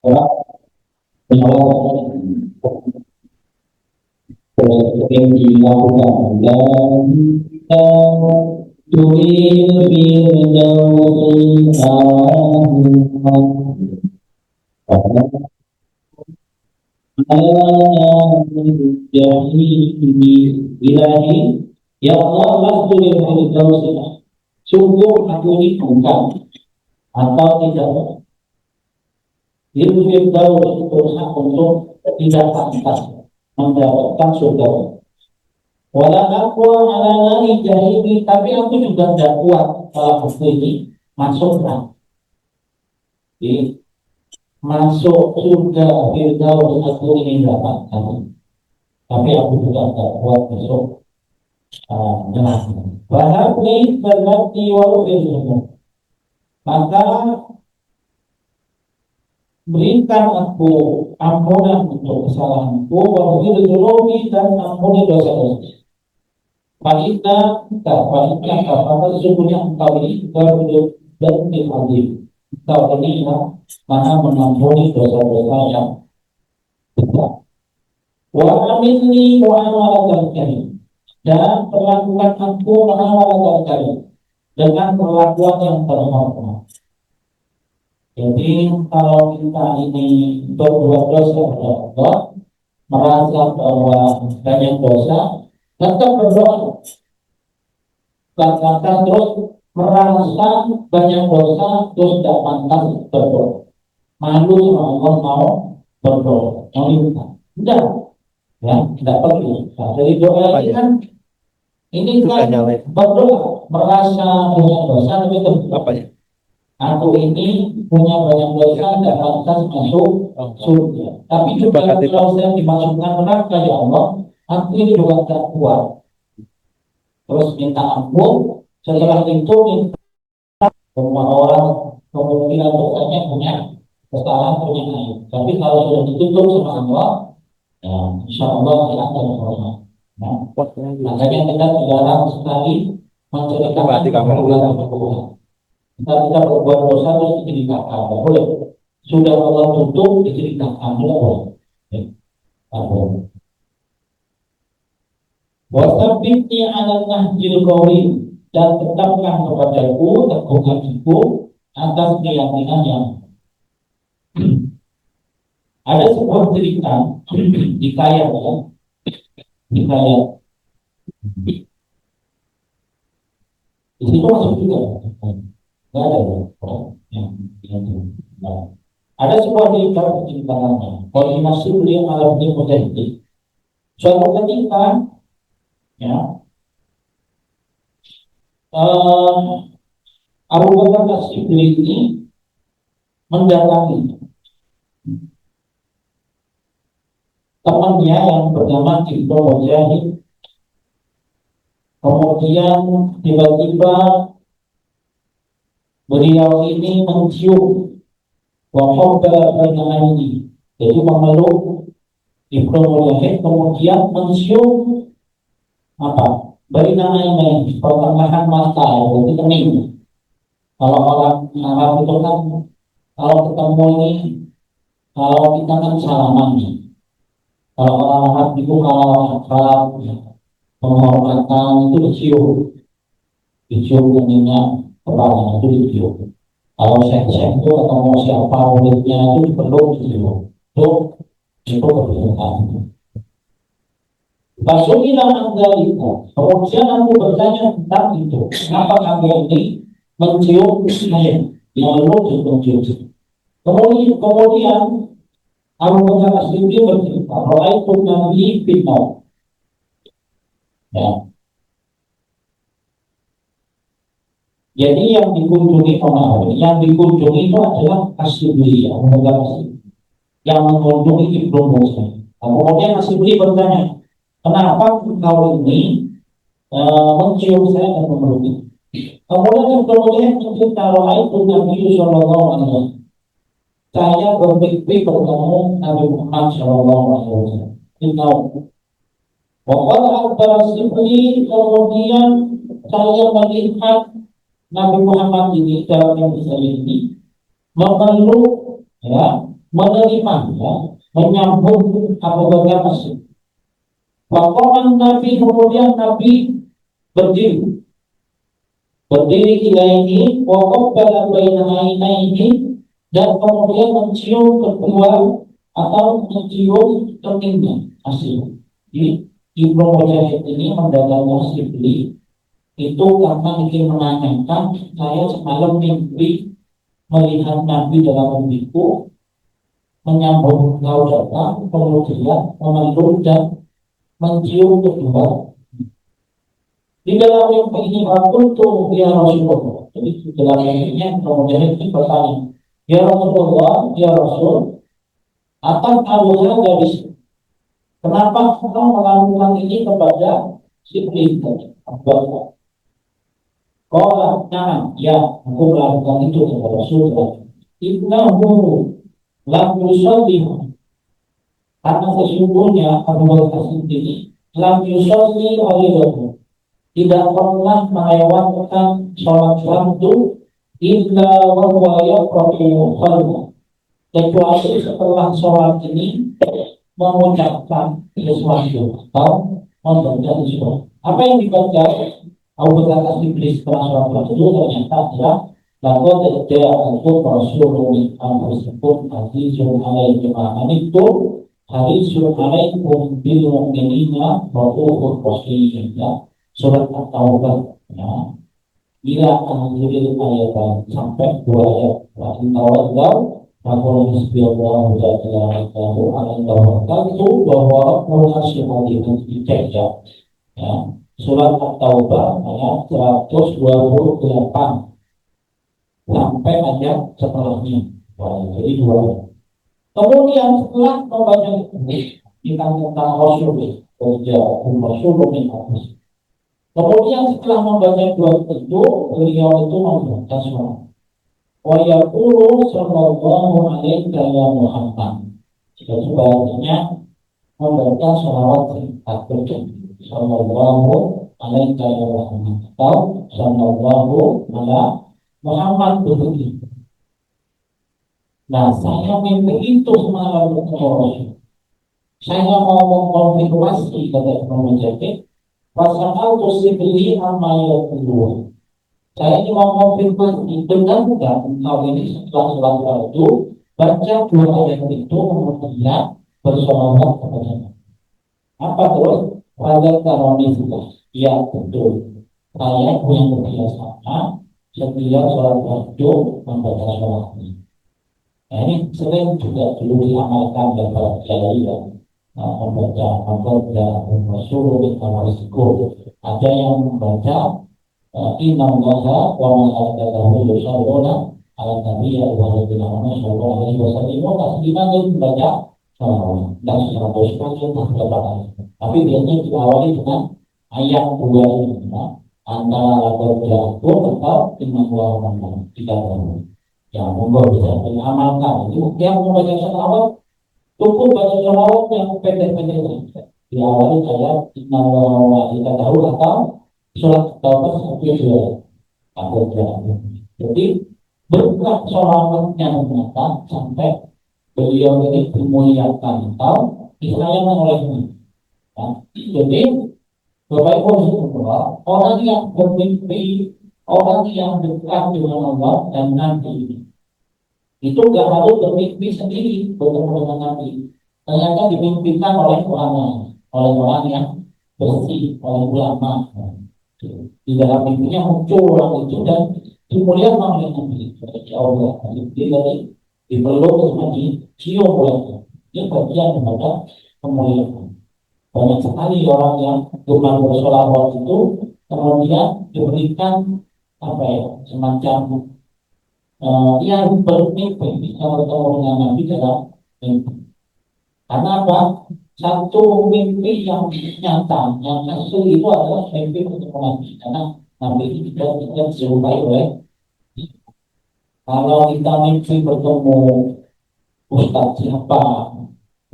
yang dilakukan dan tuil ilahi ya Allah lastu lil sungguh aku ini bukan atau tidak Firdaus berhak untuk tidak pantas mendapatkan surga. Wala aqwa ala nari jahili, tapi aku juga tidak kuat kalau aku ini masuk neraka. Jadi masuk surga Firdaus aku ingin dapatkan, tapi aku juga tidak kuat masuk neraka. Wahabli berarti walau maka berikan aku ampunan untuk kesalahanku, waghfir dzunubi dan ampuni dosa-dosa. Wanita kata sesungguhnya engkau ini berwujud dan adil. Engkau ini yang maha mengampuni dosa-dosa yang besar. Wa amilni mu'amalatan karim, dan perlakukan aku mu'amalatan karim dengan perlakuan yang terhormat. Jadi kalau kita ini berbuat dosa kepada Allah, merasa bahwa banyak dosa, tetap berdoa. Katakan terus merasa banyak dosa, terus tidak pantas berdoa. Malu sama Allah mau berdoa, mau minta. Tidak, ya, tidak perlu. Nah, dari doa ini kan berdoa, merasa banyak dosa, tapi terus aku ini punya banyak dosa, tidak pantas masuk surga. Tapi juga kalau saya dimasukkan neraka ya Allah, aku ini juga tidak kuat. Terus minta ampun. Setelah itu minta semua orang kemungkinan dosanya punya kesalahan, punya aib. Tapi kalau sudah ditutup sama Allah, ya insya Allah kita akan berhormat. Nah, makanya kita dilarang sekali menceritakan kekurangan. Kita berbuat dosa terus diceritakan, tidak boleh. Sudah Allah tutup diceritakan, tidak boleh. Wasabitni ala nahjil qawim, dan tetapkan kepadaku teguhkan ibu atas keyakinan yang ada sebuah cerita di kaya ya, di kaya di situ masuk juga. Tidak ada ada sebuah cerita percintaannya. Kalau masih beliau alam ini menjadi suatu ketika, ya, Abu Bakar As-Siddiq ini mendatangi temannya yang bernama Ibnu Mujahid. Kemudian tiba-tiba beliau ini mencium wahobba baina ini, jadi memeluk Ibnu Mujahid, kemudian mencium apa? Baina ini, pertengahan mata, berarti kening. Kalau orang Arab itu kan kalau ketemu ini, kalau kita kan salaman nih. Kalau orang Arab itu kalau akrab, penghormatan itu dicium keningnya, kepala itu dicium. Kalau syekh itu ketemu siapa muridnya itu dipeluk dicium. Itu kebiasaan. Basuhilah anggaliku. Kemudian aku bertanya tentang itu. Kenapa kamu ini mencium saya? Yang lalu mencium. Kemudian Abu Bakar As-Siddiq bercerita, "Ra'aitu Nabi bin-Naw." Ya. Jadi yang dikunjungi itu adalah As-Siddiq, Abu Bakar As-Siddiq, yang mengunjungi Ibnu Musa. Kemudian As-Siddiq bertanya, kenapa kau ini mencium saya dan memeluk? Kemudian mencerita, "Ra'aitu Nabi sallallahu alaihi wasallam." Saya bermimpi bertemu Nabi Muhammad sallallahu alaihi wasallam. Waktu Al-Basri, kemudian saya melihat Nabi Muhammad ini dalam yang bisa ini memeluk, ya, menerima, ya, menyambung Abu Bakar As-Siddiq. Wakoman Nabi, kemudian Nabi berdiri ini, wakaf pada ini, dan kemudian mencium kedua atau mencium keningnya asli. Jadi Ibnu Mujahid ini mendatangi Sibli itu karena ingin menanyakan, saya semalam mimpi melihat Nabi dalam mimpiku menyambung kau datang, kemudian memeluk dan mencium kedua. Di dalam mimpi ini aku tuh ya Rasulullah. Jadi di dalam mimpinya kemudian itu bertanya, ya Rasulullah, ya Rasul, akan awalnya dari kenapa kau melakukan ini kepada Sibli tadi? Kalau nah, ya aku melakukan itu kepada Rasulullah. Innahu lam yusalli, karena sesungguhnya Abu Bakar Siddiq lam yusalli alaihi, tidak pernah melewatkan sholat fardu illa wa huwa yaqra'u fardu, kecuali setelah sholat ini mengucapkan sesuatu atau membaca sesuatu. Apa yang dibaca Abu Bakar Siddiq setelah sholat fardu ternyata adalah laqad ja'akum rasulun min anfusikum azizun 'alaihi ma anittum harisun 'alaikum bil mu'minina ra'ufur rahim. Surat At-Taubah, ya. Bila akhir ayat sampai 2 ayat. Wa intawallahu faqul hasbiyallahu la ilaha illahu alaihi tawakkaltu wa huwa rabbul arsyil azim. Ya. Surat At-Taubah ayat 128 sampai ayat setelahnya. Jadi 2 ayat. Kemudian setelah membaca ini tentang Rasul, kemudian setelah membaca dua itu, beliau itu membaca surat wa yaqulu sallallahu alaihi wa Muhammad. Jadi sebaliknya membaca shalawat takbir sallallahu alaihi wa Muhammad atau sallallahu ala Muhammad begitu. Nah, saya mimpi itu semalam Rasul. Saya mau mengkonfirmasi kata Imam Mujahid. Pasal Sibli amal kedua. Saya ini mau konfirmasi, benar tidak engkau ini setelah sholat fardu baca 2 ayat itu kemudian bersolawat kepada apa terus? Pada karoni sudah. Ya betul. Saya yang berbiasa setiap sholat fardu membaca sholawat. Nah, ini sering juga dulu diamalkan oleh para kiai ya. Membaca Rasul Rasul. Ada yang membaca Inna Allaha wa malaikatahu yusholluna ala nabi wa alladhina amanu sallallahu alaihi wasallam. Tasliman itu membaca dan 100 kali berkata. Tapi biasanya diawali dengan ayat 2 ini, antara lagu jatuh atau Inna Allaha wa malaikatahu. Ya, monggo bisa diamalkan. Itu yang membaca salawat cukup baca sholawat yang pendek-pendek saja. Diawali ayat Inna Allaha wa tahu atau surat Taubah 1 Jadi berkat sholawatnya ternyata sampai beliau ini dimuliakan atau disayangkan olehnya. Ya. Jadi Bapak Ibu semua, orang yang bermimpi, orang yang dekat dengan Allah dan Nabi itu gak harus bermimpi sendiri bertemu dengan Nabi. Ternyata dimimpikan oleh orang yang bersih, oleh ulama. Di dalam mimpinya muncul orang itu dan dimuliakan oleh Nabi. Ya Allah, jadi dipeluk sama dicium oleh. Ini bagian daripada kemuliaan. Banyak sekali orang yang gemar bersolawat itu kemudian diberikan semacam yang bermimpi bisa bertemu dengan Nabi dalam mimpi. Karena apa? Satu mimpi yang nyata, yang asli itu adalah mimpi bertemu Nabi. Karena Nabi itu tidak diserupai oleh. Kalau kita mimpi bertemu Ustaz siapa,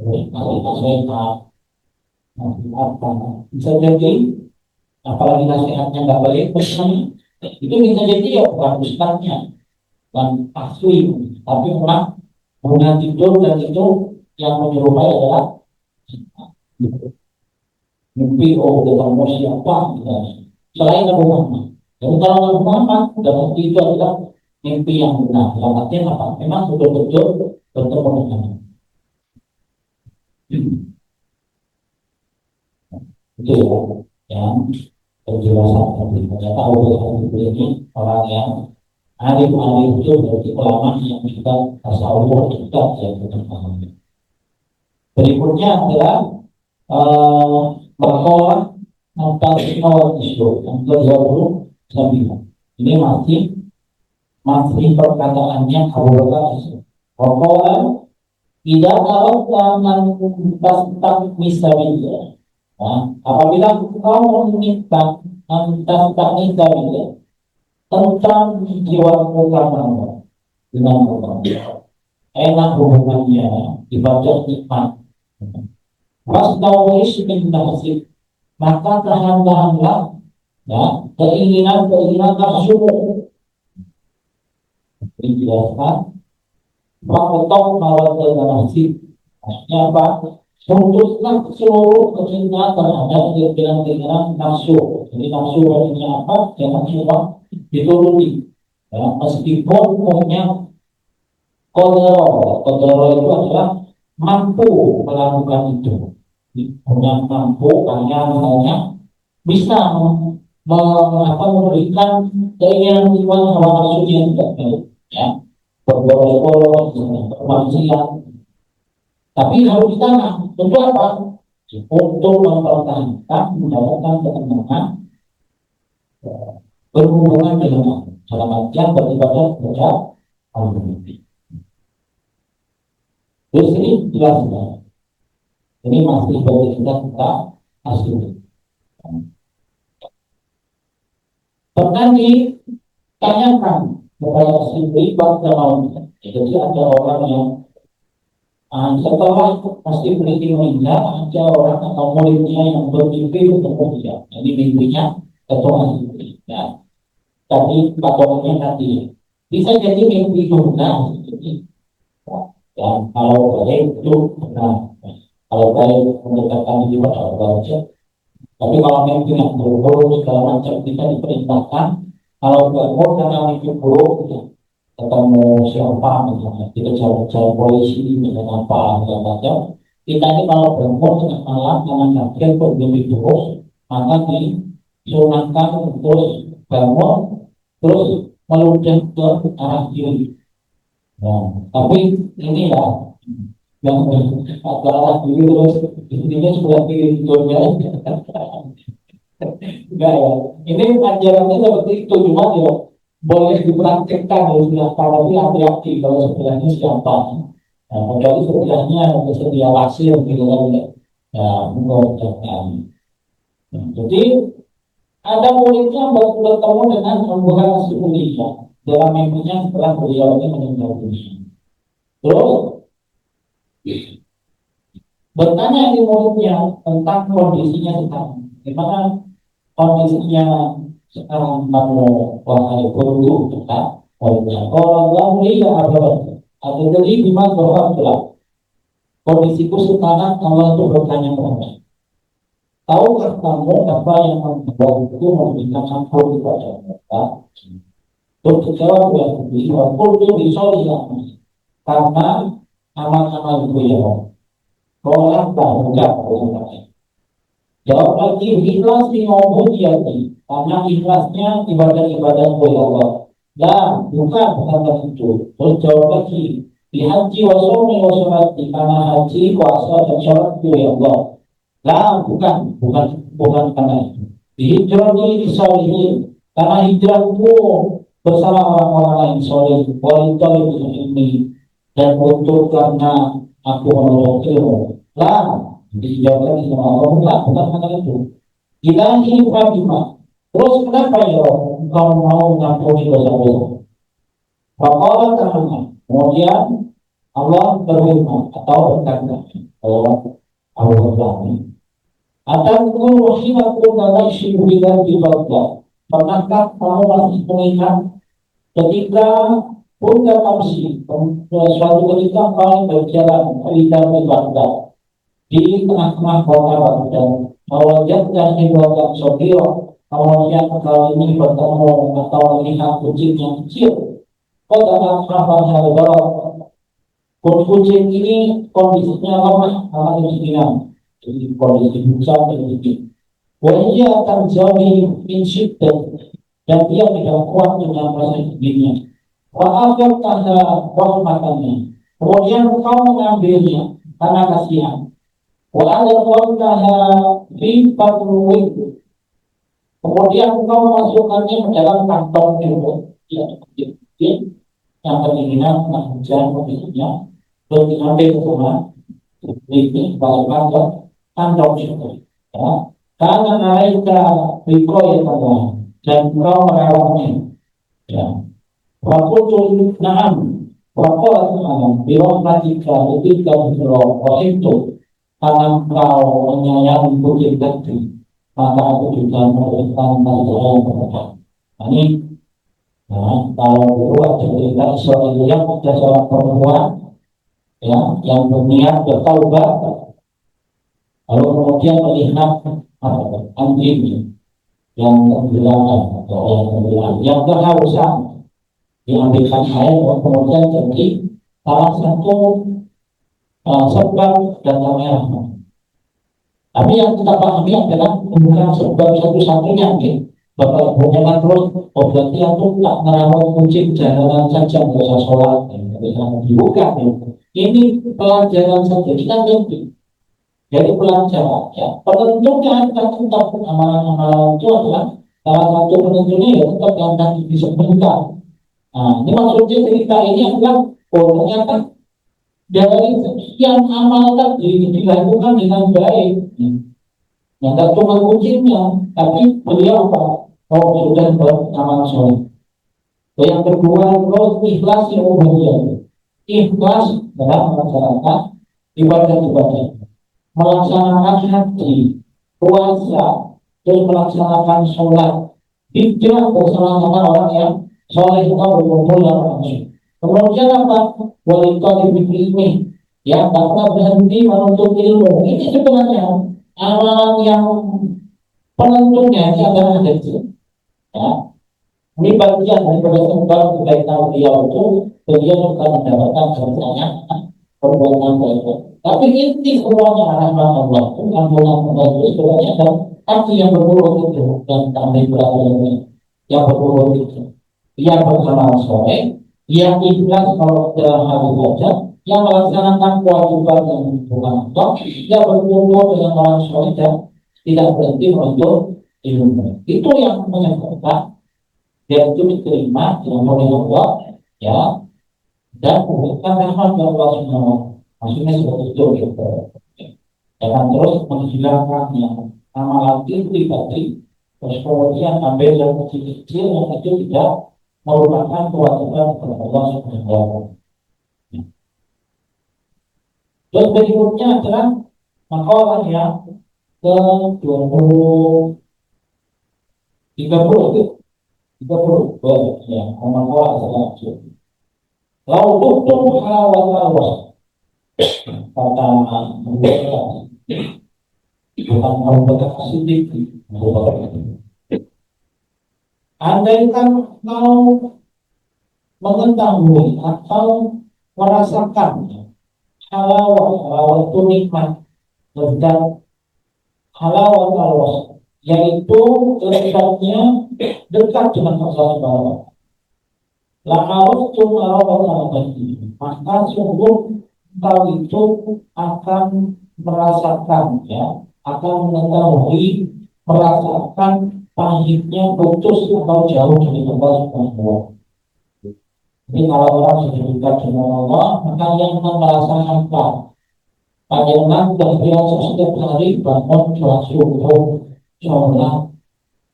Ustaz sehat, apa, bisa jadi apalagi nasihatnya nggak balik pesan, itu bisa jadi ya bukan Ustaznya dan asli, tapi memang Bunga tidur dan itu yang menyerupai adalah mimpi ketemu siapa gitu. Selain Nabi Muhammad. Jadi kalau Nabi Muhammad dalam itu adalah mimpi yang benar. Dalam artian apa? Memang betul-betul bertemu dengan itu ya yang penjelasan tadi. Ternyata Abu Bakar ini orang yang alim-alim itu berarti ulama yang juga tasawuf juga yang berkembang. Berikutnya adalah bahwa Antarikawal isu yang ke-29. Ini masih perkataannya Abu Bakar isu. Bahwa tidak akan tentang misalnya. Apabila kau meminta tentang misalnya tentang jiwamu karena dengan Allah, enak hubungannya ibadah nikmat. Pas kau min nasib, maka tahan-tahanlah ya keinginan nafsu. Dijelaskan faktor mawar nasib. Maksudnya apa? Putuslah seluruh keinginan terhadap keinginan nafsu. Jadi nafsu artinya apa? Jangan cuma dituruti. Ya, meskipun punya kodaro itu adalah mampu melakukan itu. Punya mampu hanya bisa memberikan keinginan jiwa hawa nafsu yang tidak baik, ya, berbolos, bermaksiat. Tapi harus ditanam. Untuk apa? Untuk mempertahankan, mendapatkan ketenangan, berhubungan dengan Allah. Dalam artian beribadah kepada Allah. Di sini jelas, ini masih bagi kita asli. Pernah ditanyakan kepada sendiri bangsa maunya. Jadi ada orang yang setelah pasti berarti meninggal, ada orang atau muridnya yang bermimpi bertemu dia. Ini mimpinya ketua sendiri. Ya. Tapi patokannya nanti bisa jadi mimpi benar. Ya, kalau baik itu benar. Kalau baik mendekatkan jiwa Allah saja. Tapi kalau mimpi yang buruk segala macam kita diperintahkan. Kalau buruk karena mimpi buruk, ya, ketemu siapa misalnya kita cari polisi dengan apa segala macam. Kita ini kalau berangkat tengah malam dengan kaget bermimpi buruk, maka disunahkan untuk bangun terus meludah ke arah kiri. Nah, tapi ini ya yang ke arah kiri terus intinya sudah kiri dunia. Enggak ya. Ini ajarannya seperti itu, cuma ya boleh dipraktikkan ya tapi hati-hati kalau sebelahnya siapa. Nah, kecuali sebelahnya bersedia pasir gitu kan ya. Ya, mengucapkan. Nah, jadi ada muridnya bertemu dengan Abu Bakar Siddiq dalam mimpinya setelah beliau ini meninggal dunia. Terus bertanya di muridnya tentang kondisinya sekarang. Gimana kondisinya sekarang kamu wahai guru kita? Kalau Allah ya ada jadi gimana berapa kondisiku sekarang Allah itu bertanya kepada. Tahukah kamu apa yang membuatku memberikan ampun kepada mereka? Terjawab oleh beliau, "Qultu bi sholihi," karena amal-amal beliau. Kalau enggak boleh. Jawab lagi, ikhlas di maupun yati, karena ikhlasnya ibadah-ibadah oleh Allah. Dan bukan itu. Terus jawab lagi, di haji wa shomi wa sholati, karena haji, puasa dan sholat oleh Allah. Lah bukan karena itu. Hijrah ini disolihin karena hijrahku bersama orang-orang lain soleh. Wanita ini dan untuk karena aku menolong ilmu. Lah dijawabkan sama Allah bukan karena itu. Ilahi Fatimah. Terus kenapa ya engkau mau ngampuni dosa-dosa? Faqala ta'ala. Kemudian Allah berfirman atau berkata Allah Atangku rahimakum dan syuhida di bawah. Pernahkah kamu masih mengingat ketika Punya tamsi, suatu ketika kami berjalan lidah Baghdad di tengah-tengah kota Baghdad, mewajibkan ibadah sodiro, kemudian kali ini bertemu atau melihat kucing yang kecil. Kota Al-Barat, kucing ini kondisinya lemah, akan kemiskinan, jadi kondisi besar dan sedikit. Wajah akan jauh prinsip dan dia tidak kuat dengan rasa dirinya. Wa'afir tanda rahmatannya. Kemudian kau mengambilnya karena kasihan. Wa'alafirtaha fi fadluwik. Kemudian kau masukkannya ke dalam kantong itu. Ya, yang kedinginan, nah hujan, kondisinya. Terus diambil semua. Ini balik ke kantong itu. Ya. Karena mereka rikoy dan kau merawatnya. Ya. Wakutul na'am wakulat na'am birahmatika ubika biro wahimtu karena kau menyayangi kucing tadi maka aku juga memberikan pelajaran kepada ini. Nah, kalau dulu ada cerita seorang yang ada seorang perempuan ya, yang berniat bertaubat lalu kemudian melihat anjing yang kehilangan atau yang kehilangan yang kehausan diambilkan air kemudian jadi salah satu sebab dan merah. Tapi yang kita pahami adalah bukan sebab satu-satunya nih. Bapak Ibu memang terus berarti itu tak merawat kucing jalanan saja nggak usah sholat, bisa dibuka nih. Ini pelajaran saja kita ngerti. Jadi pelajaran ya penentunya kita tetap amalan-amalan itu adalah salah satu penentunya ya tetap yang tadi disebutkan. Nah, ini maksudnya cerita ini adalah ternyata dari sekian amal tadi dilakukan dengan baik. Yang tak cuma kucingnya, tapi beliau apa? Oh, sudah beramal soleh. Yang kedua, terus ikhlas yang ubahnya. Ikhlas dalam melaksanakan ibadah-ibadah, melaksanakan haji, puasa, terus melaksanakan sholat. Hijrah bersama-sama orang yang soleh itu berkumpul dalam langsung. Kemudian apa? Wanita diberi ini, ya karena berhenti menuntut ilmu. Ini sebenarnya amalan yang penentunya ini adalah haji. Ya, ini bagian daripada sebab kebaikan beliau itu beliau akan mendapatkan keberkahan perbuatan baik. Tapi inti semuanya adalah Allah. Ampunan Allah itu sebenarnya adalah hati yang berurut itu dan kami berada yang berurut itu. Yang beramal soleh, yang ikhlas kalau dalam hal ibadah, yang melaksanakan kewajiban yang bukan Allah, yang berkumpul dengan orang soleh dan tidak berhenti untuk ilmu. Itu yang menyebabkan dia itu diterima dengan oleh Allah, ya, dan memberikan rahmat dari Allah Subhanahu. Maksudnya seperti itu gitu. Jangan terus menghilangkan yang amalan itu pribadi, terus kemudian ambil yang kecil-kecil yang itu tidak merupakan kewajiban kepada Allah Subhanahu. Terus berikutnya adalah makalah yang ke 30 ya, makalah adalah lalu tutup hawal kata bukan merupakan sedikit andaikan mau mengetahui atau merasakan halawah itu nikmat dan halawah Allah yaitu lezatnya dekat dengan Allah Subhanahu. La'aruftum halawah maka sungguh kau itu akan merasakan ya, akan mengetahui merasakan pahitnya putus atau jauh dari Allah Subhanahu. Jadi kalau orang sudah dekat dengan Allah, maka yang merasakan panjangan berbiasa setiap hari bangun sholat subuh, sholat,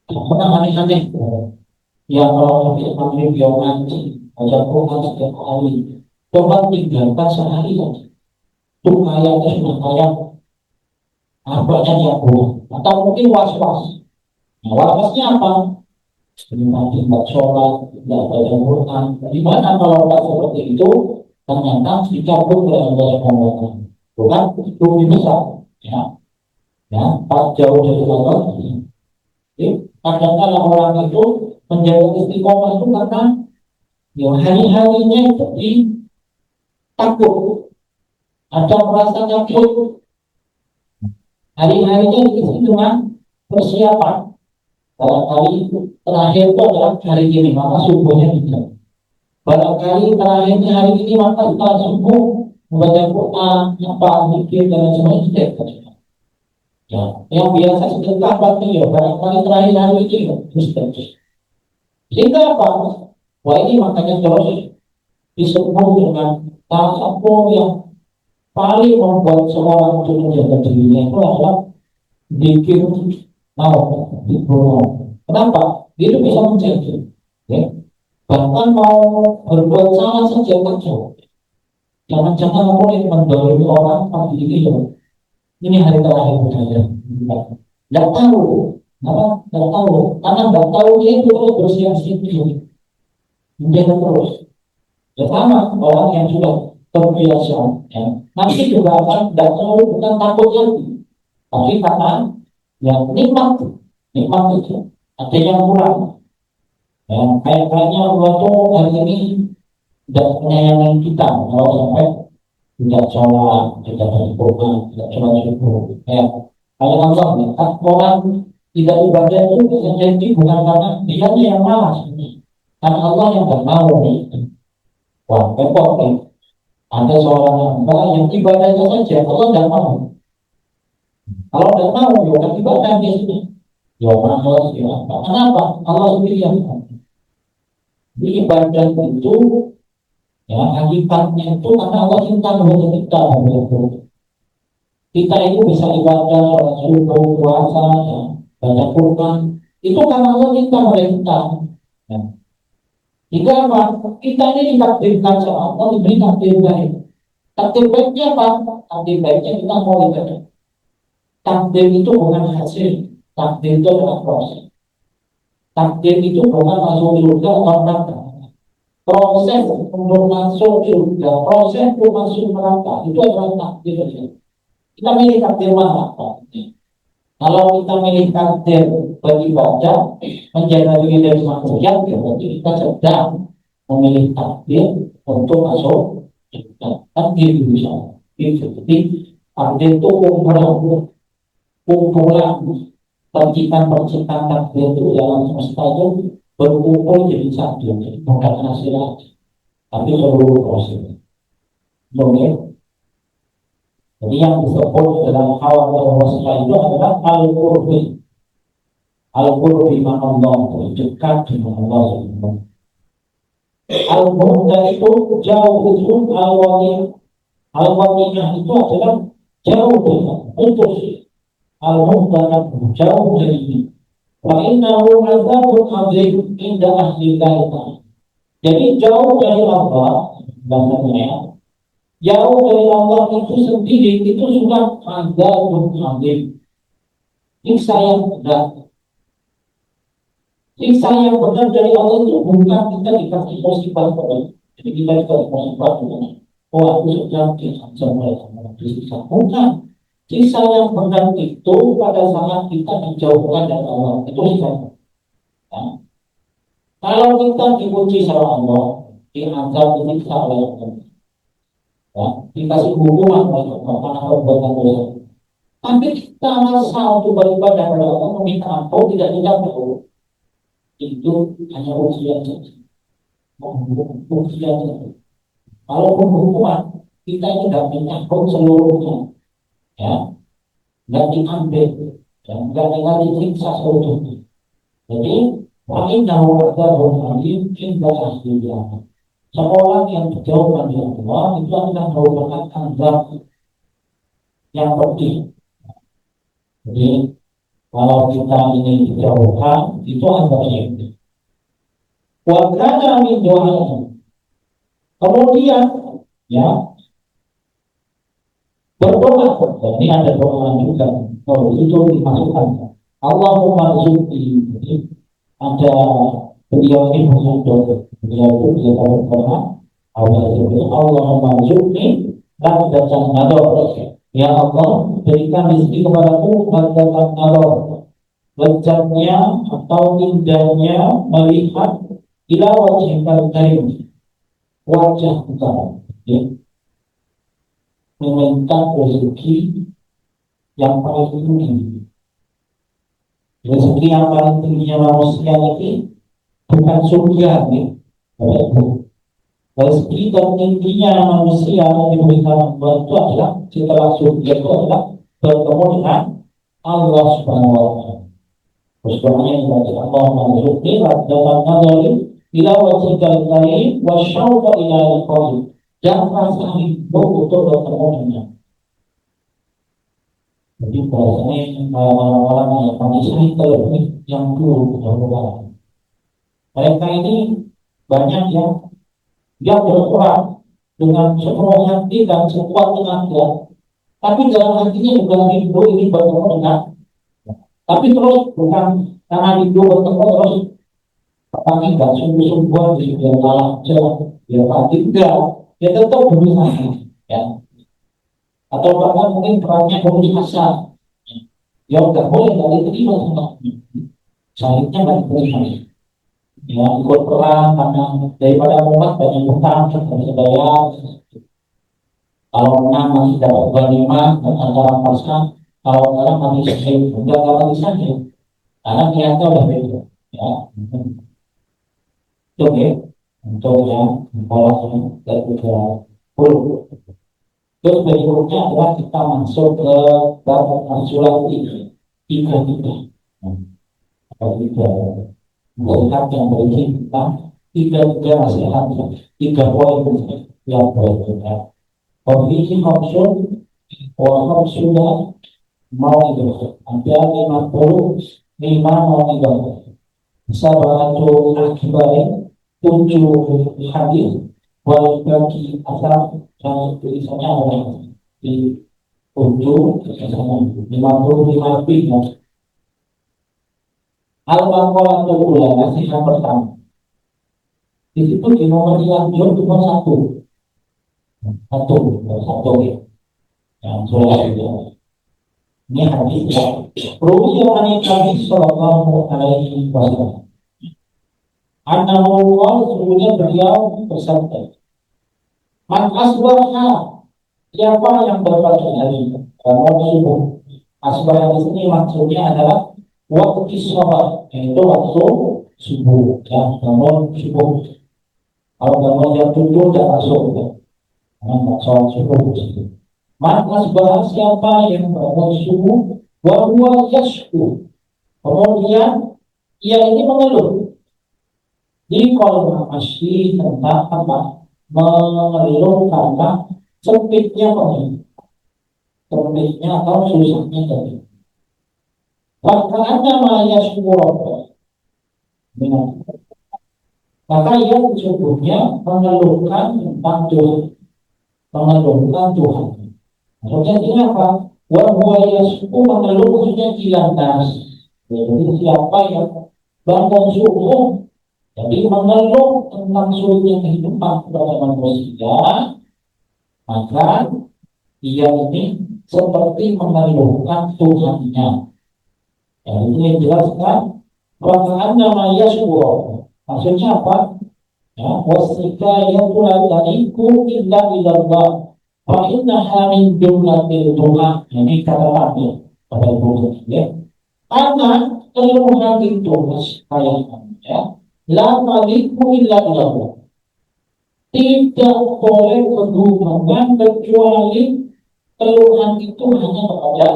pernah aneh-aneh. Ya kalau habis maghrib dia ngaji, baca Quran setiap hari. Coba tinggalkan sehari saja. Itu kayaknya sudah kayak apa yang buah. Atau mungkin was-was. Nah, was-wasnya apa? tidak sholat, tidak baca Quran. Gimana kalau tak seperti itu? Ternyata dicabut oleh Allah Subhanahu wa Ta'ala. Bukan lebih besar, ya, ya, tak jauh dari Allah. Jadi, kadang-kadang orang itu menjaga istiqomah itu karena ya, hari-harinya seperti takut, ada merasa takut, hari-harinya diisi dengan persiapan. Barangkali terakhir itu adalah hari ini, maka subuhnya tidak. Barangkali terakhirnya hari ini, maka setelah subuh membaca Quran, apa zikir dan sebagainya tidak. Ya, yang biasa sedekah berarti ya barangkali terakhir hari ini ya, terus. Sehingga apa? Wah ini makanya terus disebut dengan salah satu yang paling membuat seorang itu menjaga dirinya itu adalah zikir mau dibunuh. Kenapa? Dia itu bisa menjaga. Ya. Bahkan mau berbuat salah saja kacau. Jangan-jangan aku yang mendolimi orang pagi ini ya. Ini hari terakhir saja. Tidak tahu. Kenapa? Tidak tahu. Karena tidak tahu dia itu terus bersiap-siap menjaga terus. Ya sama orang yang sudah terbiasa. Ya. Nanti juga akan tidak tahu bukan takut lagi. Tapi karena yang nikmat itu ada yang kurang. Ya, kayaknya Allah tuh hari ini tidak menyayangi kita kalau sampai tidak sholat, tidak berdoa, tidak sholat subuh. Ya, kayak Allah ya, orang tidak ibadah itu bisa jadi bukan karena dia yang malas, karena Allah yang tidak mau. Wah, repot ya. Ada seorang hamba yang ibadahnya saja Allah tidak mau. Kalau tidak mau, ya kan ibadah di sini. Ya malas, ya apa? Kenapa? Allah sendiri yang mau. Di ibadah itu, ya hakikatnya itu karena Allah cinta kepada kita. Kita itu bisa ibadah, sholat subuh, puasa, ya, baca Quran. Itu karena Allah cinta kepada kita. Ya. Jika apa? Kita ini ditakdirkan sama Allah diberi takdir baik. Takdir baiknya apa? Takdir baiknya kita mau ibadah. Takdir itu bukan hasil. Takdir itu adalah proses. Takdir itu bukan masuk surga atau neraka. Proses untuk masuk surga, proses untuk masuk neraka itu adalah takdir. Kita milih takdir mana? Kalau kita milih takdir beribadah, menjaga diri dari maksiat, berarti kita sedang memilih takdir untuk masuk surga. Takdir bisa. Itu jadi takdir itu kumpulan percikan-percikan takdir itu dalam semesta itu berkumpul jadi satu, bukan hasil lagi, tapi seluruh proses. Mungkin, jadi yang disebut dalam awal proses itu adalah al-qurbi. Al-qurbi Allah, dekat dengan Allah. Al-qurbi itu jauh itu al-wadi'ah itu adalah jauh dengan putus. Al-muhtaram jauh dari ini. Fa'innahu azabun azim inda ahli kaita. Jadi jauh dari Allah, bahasanya, jauh dari Allah itu sendiri itu sudah azabun azim. Siksa yang berat. Siksa yang berat dari Allah itu bukan kita dikasih musibah berat. Jadi kita dikasih musibah berat. Oh aku sedang diancam oleh Allah disiksa. Bukan. Siksa yang berat itu pada saat kita dijauhkan dari Allah itu siksa. Ya. Kalau kita dipuji sama Allah, dianggap disiksa oleh Allah, ya, dikasih hukuman oleh Allah karena perbuatan dosa. Tapi kita rasa untuk beribadah kepada Allah meminta ampun tidak dijawab. Itu hanya ujian saja. Ujian saja. Kalau hukuman kita ini tidak minta ampun seluruhnya. Ya, nggak diambil, ya, nggak disiksa seluruhnya. Jadi, paling jauh dari indah aslinya. Seorang yang dijauhkan dari Allah itu akan merupakan azab yang pedih. Jadi, kalau kita ini dijauhkan, itu azabnya. Wakana min doanya. Kemudian, ya. Berdoa, ini ada doa juga. Oh, itu dimasukkan. Allahumma zuki. ada beliau ini berdoa, beliau itu dia berdoa, Allah itu Allahumma zukni ladzatan nador. Ya Allah, berikan rezeki kepadaku ladzatan nador, lezatnya atau indahnya melihat ila wajhikal karim, wajah engkau, ya, meminta rezeki yang paling tinggi. Rezeki yang paling tingginya manusia ini bukan surga, ya. Rezeki tertingginya manusia yang diberikan Allah itu adalah setelah surga itu adalah bertemu dengan Allah Subhanahu wa Ta'ala. Terus doanya yang baca Allah menunjukkan dalam nadari ila wajhikal karim wa syauqa ila liqa'i, dan rasa rindu untuk bertemu dengan. Jadi bahasanya orang-orang yang manusia terlebih yang dulu dahulu, mereka ini banyak yang berperang dengan sepenuh hati dan sekuat tenaga, tapi dalam hatinya juga rindu ini bertemu dengan. Tapi terus bukan karena rindu bertemu terus tapi nggak sungguh-sungguhan di sudah kalah jalan, ya pasti enggak, ya tetap berusaha, ya. Atau bahkan mungkin perannya berusaha, ya nggak boleh dari terima sama salibnya nggak boleh, ya ikut perang karena daripada umat banyak hutang harus bayar, kalau menang masih dapat ghanimah dan antara pasang, kalau kalah masih sahih, enggak mati saja karena niatnya udah beda, ya. Oke, untuk yang polanya dari 30. Terus berikutnya adalah kita masuk ke bab surat tiga tiga. Tiga nasihat yang berisi tentang tiga nasihat, tiga poin yang berbeda. Kondisi maksud, orang sudah mau itu. Ada 55 mau itu. Sabaratu akibat 7 hadis wal bagi asal dan tulisannya ada di 55 lebih. Al-Baqarah itu nasihat pertama. Di situ di nomor yang cuma satu ya. Yang surah itu. Ini hadis ya. Ruwiyah an Nabi sallallahu alaihi wasallam. An-Nawawi sebelumnya beliau bersabda, Man asbaha, siapa yang berpagi hari bangun subuh. Asbah di sini maksudnya adalah waktu sholat, yaitu waktu subuh, ya, bangun subuh. Kalau bangun jam 7 tidak masuk, ya, karena nggak sholat subuh. Man asbah, siapa yang bangun subuh, wa huwa yashku, kemudian ia ini mengeluh. Jadi kalau masih tentang apa? Mengeluh karena sempitnya pemilik, sempitnya atau susahnya tadi. Maka ada maya syukur, maka ia sesungguhnya mengeluhkan tentang Tuhan, mengeluhkan Tuhan. Maksudnya ini apa? Wahwaya syukur mengeluh maksudnya ilantas. Jadi siapa yang bangun subuh, jadi mengeluh tentang sulitnya kehidupan pada manusia, maka ia ini seperti mengeluhkan Tuhannya. Ya, ini dijelaskan perasaan namanya syukur. Maksudnya apa? Ya, wasika yaitu tariku illa ilallah wa innaha min jumlatil doa. Ini kata Nabi pada ibu ya. Karena keluhan itu ya. La maliku illa ilallah. Tidak boleh berhubungan kecuali keluhan itu hanya kepada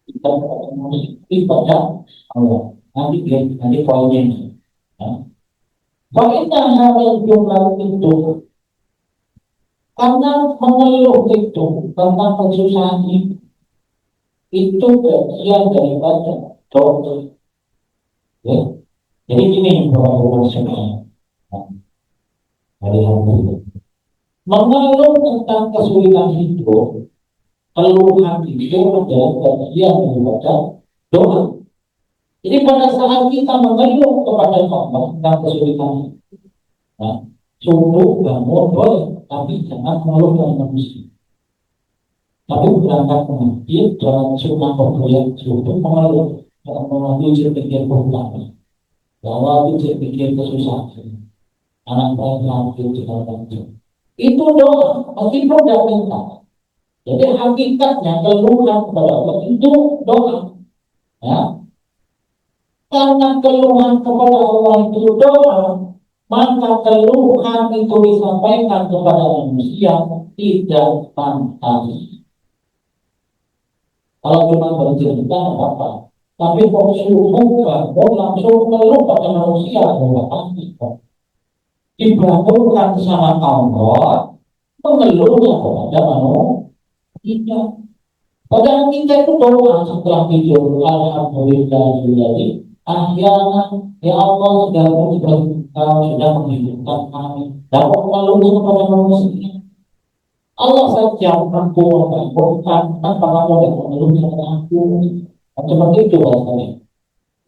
kita, kepada Allah. Nanti poinnya ini. Bagaimana hal jumlah itu? Karena mengeluh itu tentang kesusahan itu bagian daripada doa. Ya. Jadi ini bahwa sebenarnya hari-hari mengeluh tentang kesulitan hidup, keluhan itu adalah bagian daripada doa. Jadi pada saat kita mengeluh kepada Allah tentang kesulitan, nah, subuh bangun boleh, tapi jangan mengeluhkan manusia. Tapi berangkat ke masjid, jangan cuma bergoyang subuh mengeluh, jangan mengeluh pikir berutama, bahwa itu pikir kesusahan, anak saya sakit segala macam. Itu doa, meskipun tidak minta. Jadi hakikatnya keluhan kepada Allah itu doa. Ya, karena keluhan kepada Allah itu doa, maka keluhan itu disampaikan kepada manusia tidak pantas. Kalau cuma bercerita apa, tapi kok subuh bangun langsung keluh pada manusia, tidak pasti. Dibangunkan sama Allah, mengeluhnya kepada manusia. Padahal kita itu doa setelah tidur, alhamdulillah, akhirnya ya Allah sudah menghidupkan kami. Dapat mengeluh kepada manusia. Allah saja mampu membangunkan, tanpa kamu tidak mengeluh kepada aku. Seperti itu bahasanya.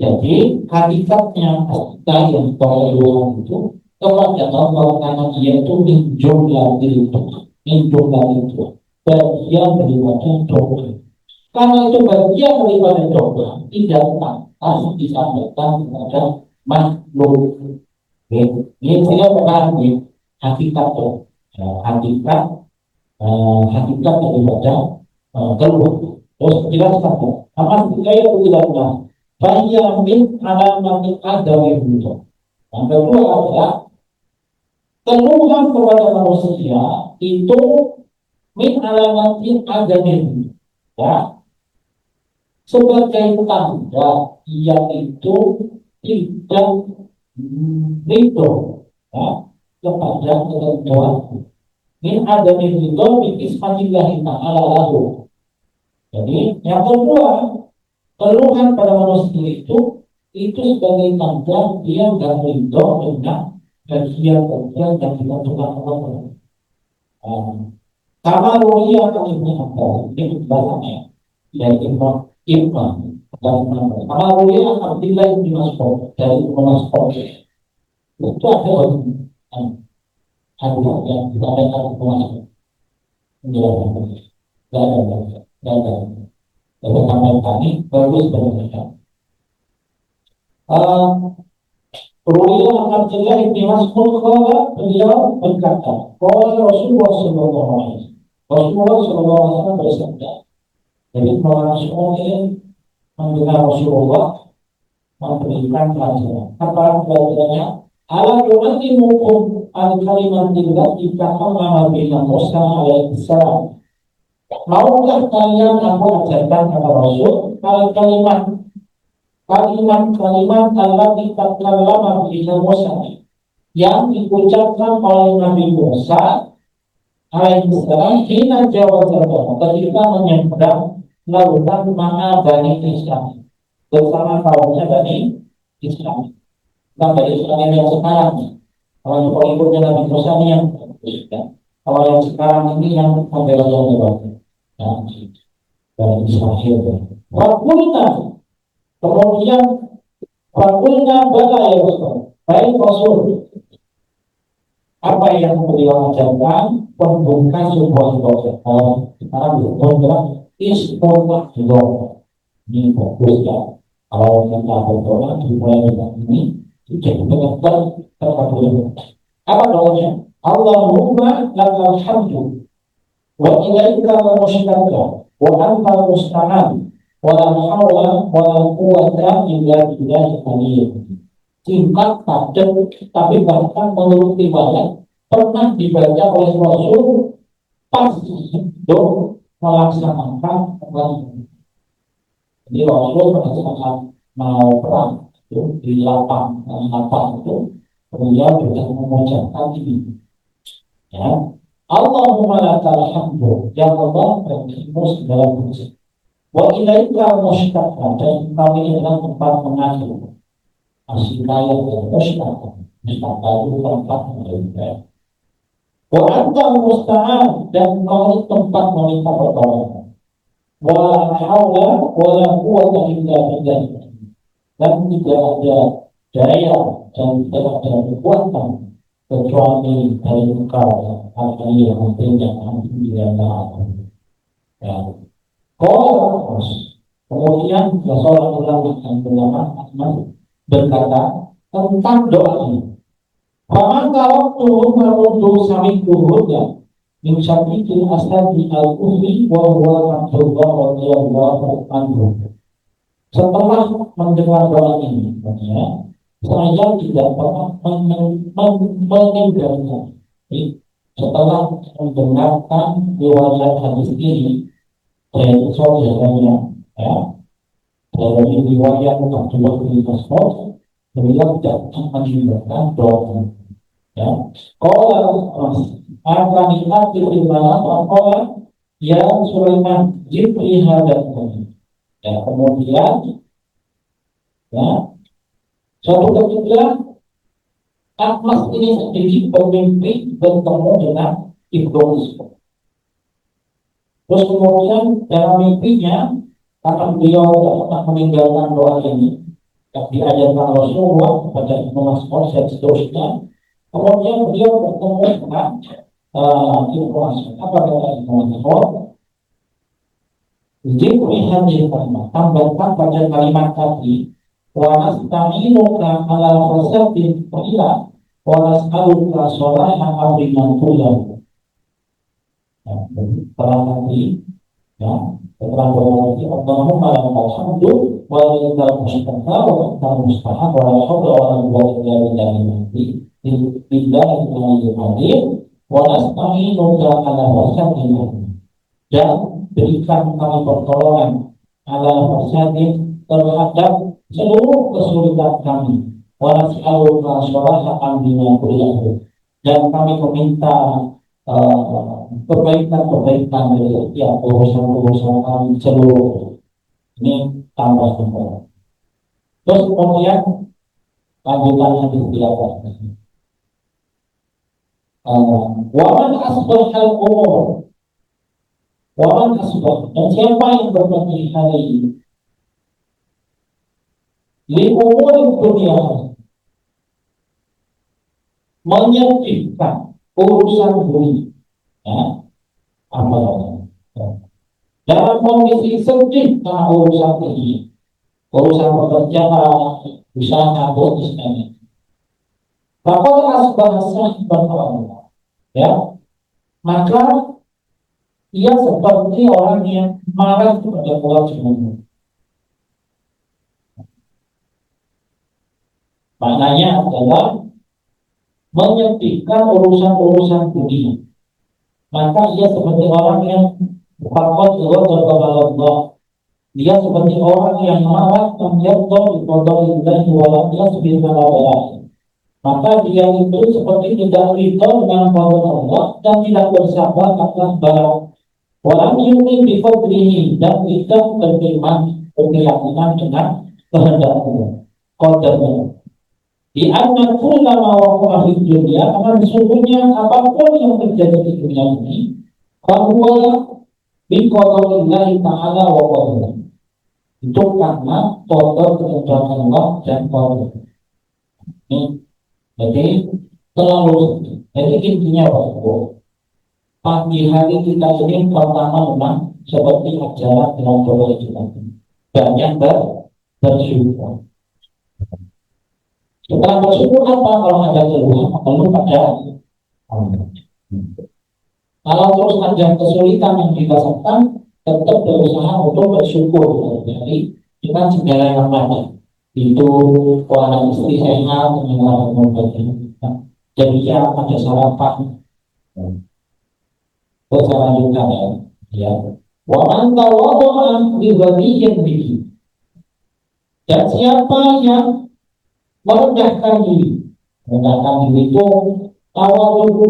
Jadi hakikatnya kita yang keluhan itu kepada Allah karena dia itu minjumlah itu, bagian daripada doa. Karena itu bagian daripada doa tidak harus disampaikan kepada makhluk. Ini saya memahami hakikat doa, hakikat daripada keluh. Terus jelaskan apa ketika itu tidak benar. Banyak min alamat ada yang itu. Yang kedua adalah keluhan kepada manusia itu min alamatin agamin, ya, sebagai tanda ia itu tidak ridho, ya, kepada ketentuan. Min agamin itu bismillah ta'ala lahu. Jadi yang kedua, keluhan pada manusia itu sebagai tanda dia tidak ridho dengan bagian-bagian yang ditentukan Allah. Sama ruya atau Ibnu Abbas ini bahasanya dari Ibnu dari sama ruya Abdullah bin Mas'ud dari Ibnu Mas'ud itu ada hadis yang disampaikan Ibnu Mas'ud menjelaskan tidak ada jadi sampai kami bagus benar. Ruya Abdullah bin Mas'ud beliau berkata, kalau Rasulullah SAW bersabda. Jadi Rasulullah ini mendengar Rasulullah memberikan pelajaran. Apa pelajarannya? Ala yu'allimukum al-kalimatillah ikhamama bina Musa alaihi salam. Maukah kalian aku ajarkan kata Rasul kalimat Allah dikatakan bina Musa yang diucapkan oleh Nabi Musa alaihissalam hina jawab ketika menyeberang lautan maha Bani Israil bersama kaumnya Bani Israil. Nah, Bani Israil yang sekarang, kalau pengikutnya Nabi Musa ini yang kalau yang sekarang ini yang membela Bani Israil. Fakulna kemudian fakulna bala ya Rasul, baik Rasul. Apa yang beliau ajarkan pembuka sebuah proses sekarang berdoa istiqomah doa ini fokus ya. Kalau kita berdoa dimulai dengan ini jadi benar terkabul. Apa doanya? Allahumma lakal hamdu wa ilaika al-mushtaka wa anta al-musta'an wa la hawla wa la quwwata illa billahil aliyyil. Singkat padat tapi bahkan menurut riwayat pernah dibaca oleh Rasul pas sedang melaksanakan perang. Jadi Rasul pada saat mau perang itu di lapang itu beliau sudah mengucapkan ini. Ya, Allahumma lakal hamdu, ya Allah bagimu segala puji. Wa ilaika mushtaka, dan kami adalah tempat mengadu. Asyikaya dan mushtaka itu tempat menjadi. Wa anta musta'an, dan kau tempat meminta pertolongan. Wa la haula wa la quwwata illa billah. dan tidak ada daya dan tidak ada kekuatan kecuali dari Engkau yang nantinya nanti dia ya. Kalau kemudian seorang ulama yang bernama Ahmad berkata tentang doa ini. Paman kalau turun menuju sami turunnya Minsyafiqil asadi al-Uhri wa huwa Abdullah radhiyallahu anhu. Setelah mendengar doa ini, saya tidak pernah meninggalnya. Setelah mendengarkan riwayat hadis ini, dari saudaranya, ya, dari riwayat Abdullah bin Mas'ud, beliau tidak meninggalkan doa. Ya, kalau akan hati dimana orang ya Sulaiman jibri hadat. Ya, kemudian ya suatu ketika Atlas ini sendiri bermimpi bertemu dengan Iblis. Terus kemudian dalam mimpinya karena beliau tidak pernah meninggalkan doa ini yang diajarkan Rasulullah kepada Ibnu Mas'ud dan seterusnya. Kemudian beliau bertemu dengan Ibnu Mas'ud. Apa kata Ibnu Mas'ud? Zikri hadhihi kalimat, tambahkan pada kalimat tadi, wa nasta'inuka ala fasadin qila wa nas'aluka sholahan amriman kullahu. Setelah tadi, ya, setelah berarti Allahumma lakal hamdu wa lakal mustafa wa lakal mustahab wa la hawla wa la quwwata illa billahi al-aliyyil azim wa nasta'inuka ala fasadin dan berikan kami pertolongan ala fasadin terhadap seluruh kesulitan kami wa nas'aluka sholaha amrina kullahu dan kami meminta perbaikan dari setiap urusan-urusan kami seluruh. Ini tambah semua. Terus kemudian lanjutannya dijelaskan. Waman asbahal umur, waman asbah, dan siapa yang berbagi hari ini? Li umur dunia menyedihkan urusan dunia. Ya, apa dalam kondisi sedih karena urusan ini, urusan pekerjaan, usaha, bisnis ini. Kalau bahasa berkata, ya, maka ia seperti orang yang marah kepada Allah Subhanahu. Maknanya adalah menyedihkan urusan-urusan dunia. Maka ia seperti orang yang fakot Allah. Dia seperti orang yang marah menjatuh di kotor dan walau dia sebenarnya. Maka dia itu seperti tidak ridho dengan kotor Allah dan tidak bersabar atas barang. Walau yumin di fadlihi dan tidak beriman berkeyakinan dengan kehendak Allah. Qadarnya. Di anak ulama wa ahli dunia, karena sesungguhnya apapun yang terjadi di dunia ini, bahwa biqadarillah ta'ala wa qadar. Itu karena qadar kehendak Allah dan qadar. Ini jadi terlalu. Jadi intinya bahwa pagi hari kita ini pertama memang seperti ajaran dengan doa kita. Banyak bersyukur. Setelah bersyukur apa? Kalau ada keluhan, perlu pada Allah. Kalau terus ada kesulitan yang dirasakan, tetap berusaha untuk bersyukur. Jadi dengan segala yang ada. Itu kalau istri sehat, dengan jadi ya ada sarapan. Terus saya lanjutkan ya. Wa man tawadda'a bi ghaniyin bihi. Dan siapa yang merendahkan diri itu tawadhu.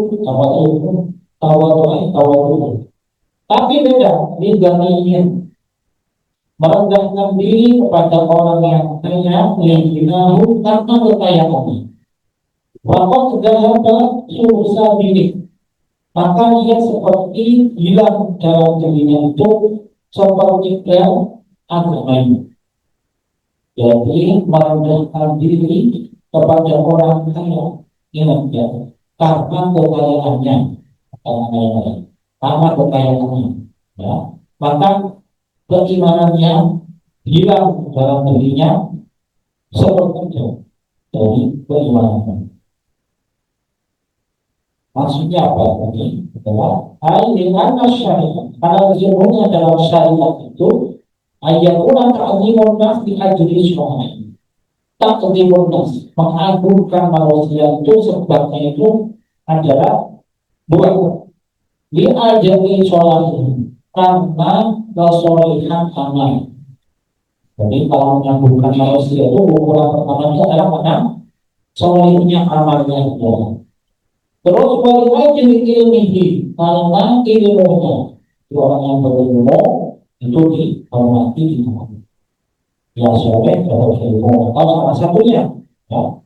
Tapi beda ghaniyin, merendahkan diri kepada orang yang kaya lingkinahu karena kekayaannya. Waqad dzahaba susah diri, maka ia seperti hilang dalam dirinya itu seperti agamanya. Jadi merendahkan diri kepada orang kaya, ingat ya, karena kekayaannya, karena kekayaannya, ya, maka keimanannya hilang dalam dirinya seperti dari keimanan. Maksudnya apa tadi? Adalah dengan syariat, karena sesungguhnya dalam syariat itu ayatullah ta'zimun nas di ajri syuhai. Ta'zimun nas, mengagungkan manusia itu sebabnya itu adalah dua. Di ajri syuhai, karena kesolehan amal. Jadi kalau mengagungkan manusia itu ukuran pertamanya adalah karena solehnya amalnya. Terus wajib ilmihi, karena ilmunya. Orang yang berilmu itu dihormati di tempat. Ya soleh terus ilmu atau salah satunya. Ya.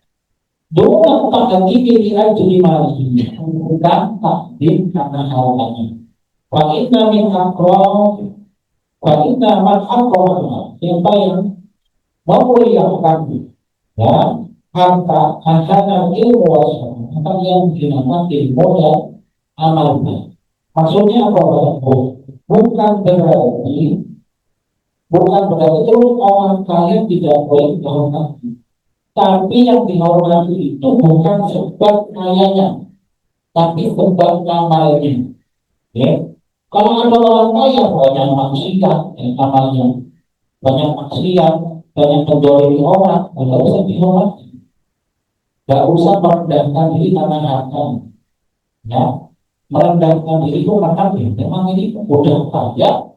Doa tak diri aja di mari, bukan takdim karena hartanya. Wa inna min akram, wa inna man akram, siapa yang memuliakan, ya, harta ilmu wasan, maka yang dinamakan ilmu dan amalnya. Maksudnya apa? Bukan berarti terus orang kaya tidak boleh dihormati. Tapi yang dihormati itu bukan sebab kayanya, tapi sebab amalnya. Ya. Kalau ada orang kaya banyak maksiat, amalnya banyak maksiat, banyak mendolimi orang, tidak usah dihormati. Tidak usah merendahkan diri karena harta. Ya, merendahkan diri itu karena memang ini udah kaya,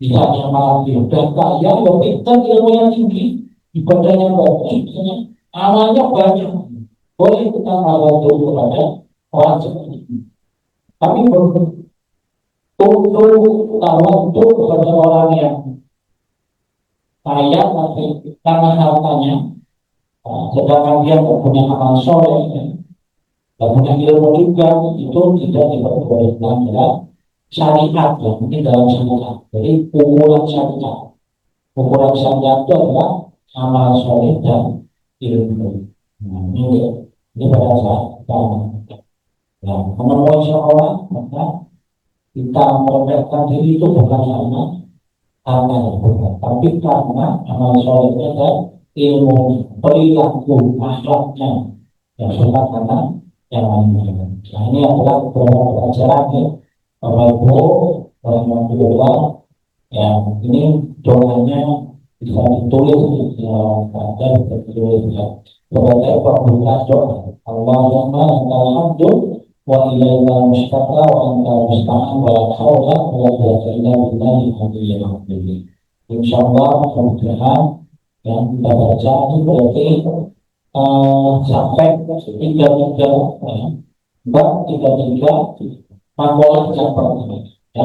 misalnya malah udah kaya, ya pintar, ilmu yang tinggi, ibadahnya bagus, amalnya banyak. Boleh kita tawadhu kepada orang seperti itu. Tapi untuk tawadhu kepada orang yang kaya tapi karena hartanya, sedangkan dia tidak punya amal soleh, tidak punya ilmu juga, itu tidak diperbolehkan dalam syariat, ya mungkin dalam syariat. Jadi ukuran syariat itu adalah amal soleh dan ilmu. Nah, ini pada saat kita menemui seorang, maka kita merendahkan diri itu bukan karena bukan, tapi karena amal solehnya dan ilmu, perilaku, akhlaknya yang sudah karena yang lainnya. Nah, ini adalah beberapa pelajaran ya, Bapak Ibu, orang yang kedua, ya ini doanya bisa ditulis ya, ada ditulis ya. Sebagai pembuka doa, Allahumma antal hamdu wa ilaika mustaka wa antal musta'an wa la hawla wa la quwwata illa billahi al-aliyyil azim. Insyaallah mudah-mudahan yang kita baca itu berarti sampai tiga makolah yang pertama ya,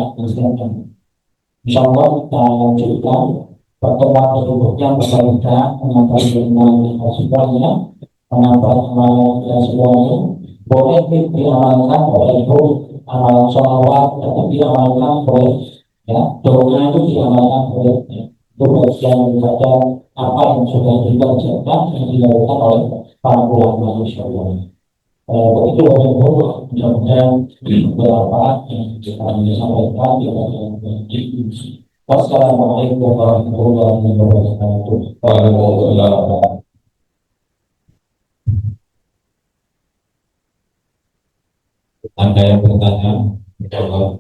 insyaallah kita lanjutkan pertemuan berikutnya bersama menambah ilmu semuanya, menambah amalan kita semuanya. Boleh diamalkan oleh itu amalan sholawat, tetap diamalkan boleh ya, doa itu diamalkan boleh ya. Itu bagian daripada apa yang sudah dikerjakan yang dilakukan oleh para ulama insyaallah. Begitu Bapak Ibu, mudah-mudahan bermanfaat yang kita sampaikan di dalam. Wassalamualaikum warahmatullahi wabarakatuh. Waalaikumsalam. Anda yang bertanya, jawab.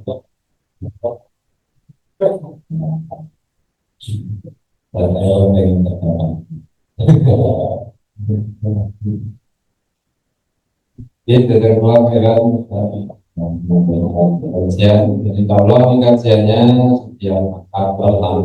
Saya ingin bertanya. Ini kedua kira kajian, jadi kalau ini kajiannya yang pertama.